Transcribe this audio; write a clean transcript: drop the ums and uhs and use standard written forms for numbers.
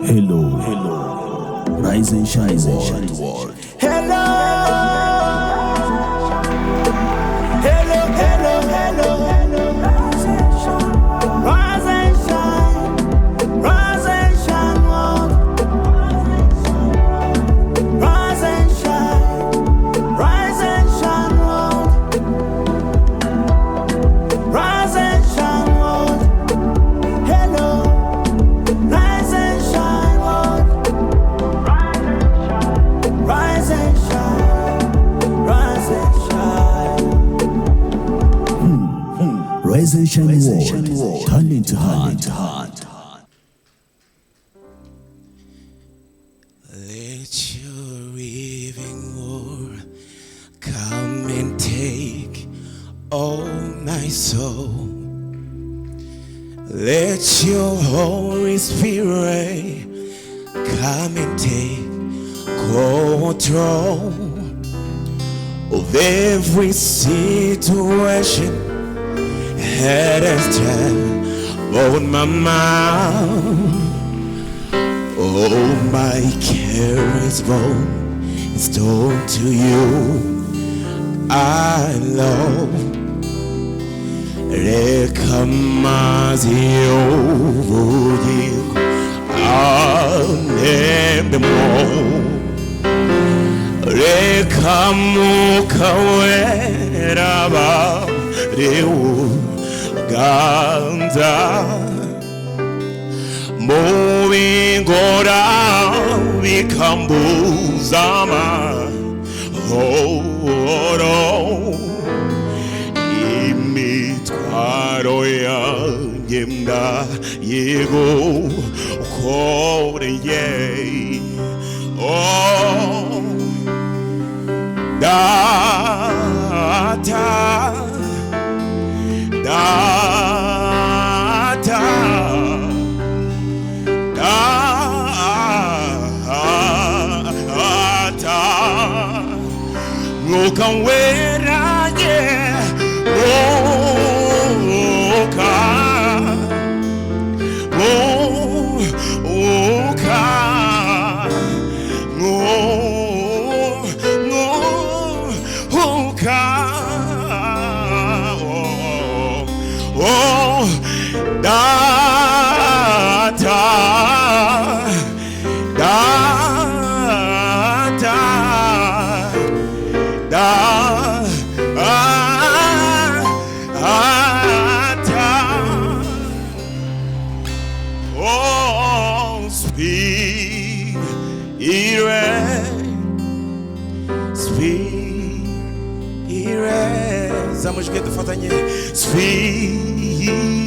Hello, rise and shine world. Hello, rise and shine, rise and shine world. Rise and shine, rise and shine world. Rise and shine world. Hello, rise and shine world. Rise and shine, rise and shine. Rise and shine world. Turn into hand. Let your living word come and take all my soul. Let your Holy Spirit come and take control of every situation. Head and stand on my mouth. Oh, my care is born, it's torn to you. I love Rekamazi over you. I'll name them all. Rekamuka weraba reu ganda. Moving around, we can buzama. Oh, imitwaro yanjye yego ukoreye. Oh, data. Can wait, yeah. Oh, speak, speak, vamos que tu falta speak.